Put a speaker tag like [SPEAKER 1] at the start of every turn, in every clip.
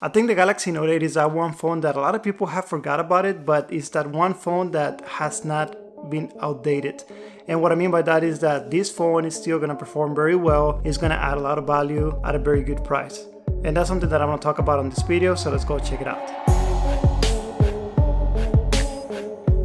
[SPEAKER 1] I think the Galaxy Note 8 is that one phone that a lot of people have forgot about it, but it's that one phone that has not been outdated. And what I mean by that is that this phone is still gonna perform very well. It's gonna add a lot of value at a very good price. And that's something that I'm gonna talk about on this video, so let's go check it out.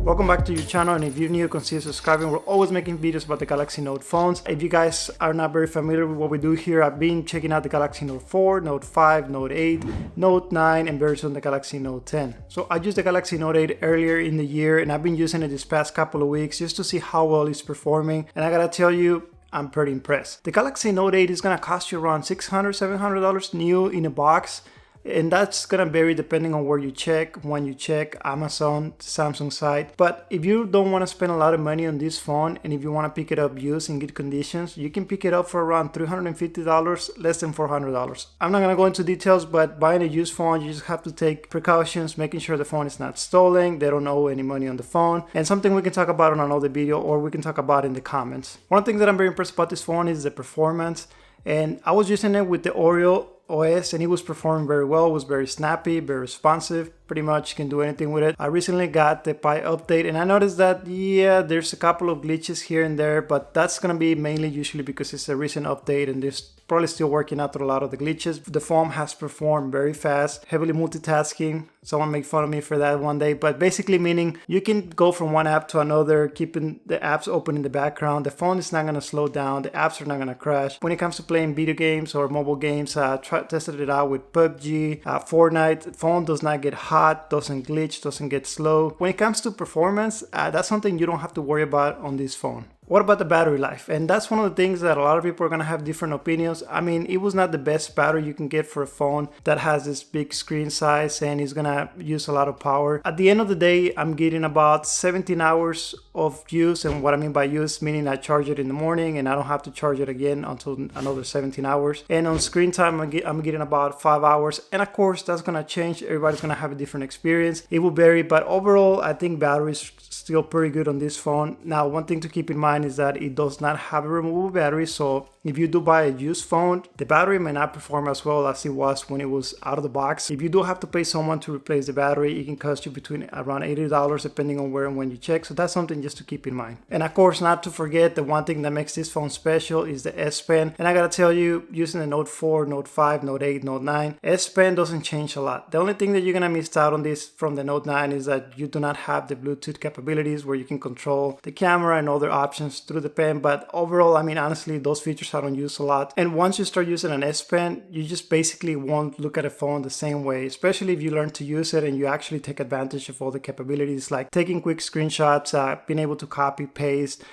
[SPEAKER 1] Welcome back to your channel, and if you're new, consider subscribing. We're always making videos about the Galaxy Note phones. If you guys are not very familiar with what we do here, I've been checking out the Galaxy Note 4, Note 5, Note 8, Note 9, and very soon the Galaxy Note 10. So I used the Galaxy Note 8 earlier in the year, and I've been using it this past couple of weeks just to see how well it's performing. And I gotta tell you, I'm pretty impressed. The Galaxy Note 8 is gonna cost you around $600, $700 new in a box. And that's gonna vary depending on where you check, when you check, Amazon, Samsung site. But if you don't wanna spend a lot of money on this phone, and if you wanna pick it up used in good conditions, you can pick it up for around $350, less than $400. I'm not gonna go into details, but buying a used phone, you just have to take precautions, making sure the phone is not stolen, they don't owe any money on the phone, and something we can talk about on another video, or we can talk about in the comments. One thing that I'm very impressed about this phone is the performance. And I was using it with the Oreo OS, and it was performing very well. It was very snappy, very responsive. Pretty much can do anything with it. I recently got the Pi update, and I noticed that there's a couple of glitches here and there, but that's gonna be mainly usually because it's a recent update and there's probably still working out through a lot of the glitches. The phone has performed very fast, heavily multitasking. Someone made fun of me for that one day, but basically meaning you can go from one app to another, keeping the apps open in the background. The phone is not gonna slow down, the apps are not gonna crash. When it comes to playing video games or mobile games, tested it out with PUBG, Fortnite. The phone does not get hot, doesn't glitch, doesn't get slow. When it comes to performance, that's something you don't have to worry about on this phone. What about the battery life? And that's one of the things that a lot of people are gonna have different opinions. I mean, it was not the best battery you can get for a phone that has this big screen size and is gonna use a lot of power. At the end of the day, I'm getting about 17 hours of use, and what I mean by use, meaning I charge it in the morning and I don't have to charge it again until another 17 hours. And on screen time, I'm getting about 5 hours. And of course, that's gonna change. Everybody's gonna have a different experience. It will vary, but overall, I think battery is still pretty good on this phone. Now, one thing to keep in mind is that it does not have a removable battery, so if you do buy a used phone, the battery may not perform as well as it was when it was out of the box. If you do have to pay someone to replace the battery, it can cost you between around $80 depending on where and when you check, so that's something just to keep in mind. And of course, not to forget, the one thing that makes this phone special is the S Pen. And I gotta tell you, using the Note 4, Note 5, Note 8, Note 9, S Pen doesn't change a lot. The only thing that you're gonna miss out on this from the Note 9 is that you do not have the Bluetooth capabilities where you can control the camera and other options through the pen. But overall, I mean, honestly, those features I don't use a lot. And once you start using an S Pen, you just basically won't look at a phone the same way, especially if you learn to use it and you actually take advantage of all the capabilities like taking quick screenshots, being able to copy, paste,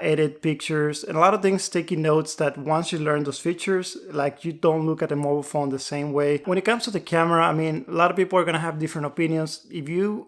[SPEAKER 1] edit pictures, and a lot of things, taking notes, that once you learn those features, like, you don't look at a mobile phone the same way. When it comes to the camera, I mean, a lot of people are gonna have different opinions. If you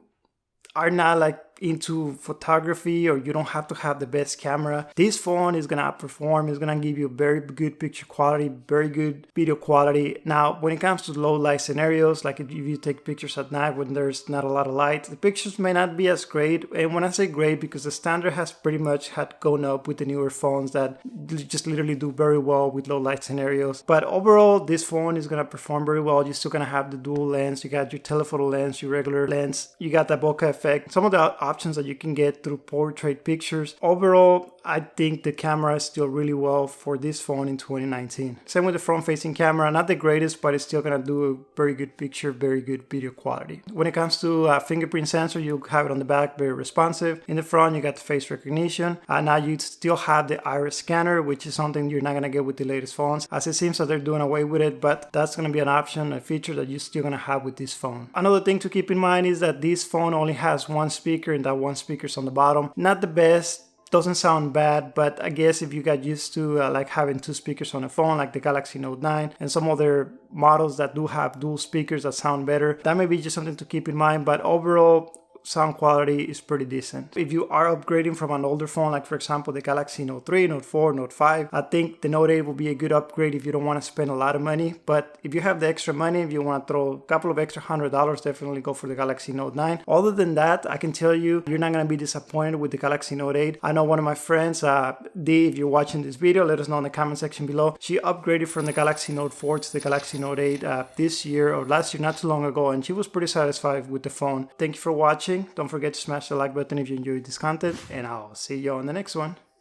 [SPEAKER 1] are not like into photography, or you don't have to have the best camera, this phone is gonna outperform. It's gonna give you very good picture quality, very good video quality. Now, when it comes to low light scenarios, like if you take pictures at night when there's not a lot of light, the pictures may not be as great. And when I say great, because the standard has pretty much had gone up with the newer phones that just literally do very well with low light scenarios. But overall, this phone is gonna perform very well. You're still gonna have the dual lens, you got your telephoto lens, your regular lens, you got that bokeh effect, some of the options that you can get through portrait pictures. Overall, I think the camera is still really well for this phone in 2019. Same with the front-facing camera, not the greatest, but it's still gonna do a very good picture, very good video quality. When it comes to fingerprint sensor, you have it on the back, very responsive. In the front, you got the face recognition. Now you still have the iris scanner, which is something you're not gonna get with the latest phones, as it seems that they're doing away with it, but that's gonna be an option, a feature that you're still gonna have with this phone. Another thing to keep in mind is that this phone only has one speaker, and that one speaker's on the bottom. Not the best, doesn't sound bad, but I guess if you got used to like having two speakers on a phone, like the Galaxy Note 9 and some other models that do have dual speakers that sound better, that may be just something to keep in mind. But overall, sound quality is pretty decent. If you are upgrading from an older phone, like for example the Galaxy Note 3, Note 4, Note 5, I think the Note 8 will be a good upgrade if you don't want to spend a lot of money. But if you have the extra money, if you want to throw a couple of extra $100, definitely go for the Galaxy Note 9. Other than that, I can tell you, you're not going to be disappointed with the Galaxy Note 8. I know one of my friends, Dee, if you're watching this video, let us know in the comment section below. She upgraded from the Galaxy Note 4 to the Galaxy Note 8 this year or last year, not too long ago, and she was pretty satisfied with the phone. Thank you for watching. Don't forget to smash the like button if you enjoyed this content, and I'll see you on the next one.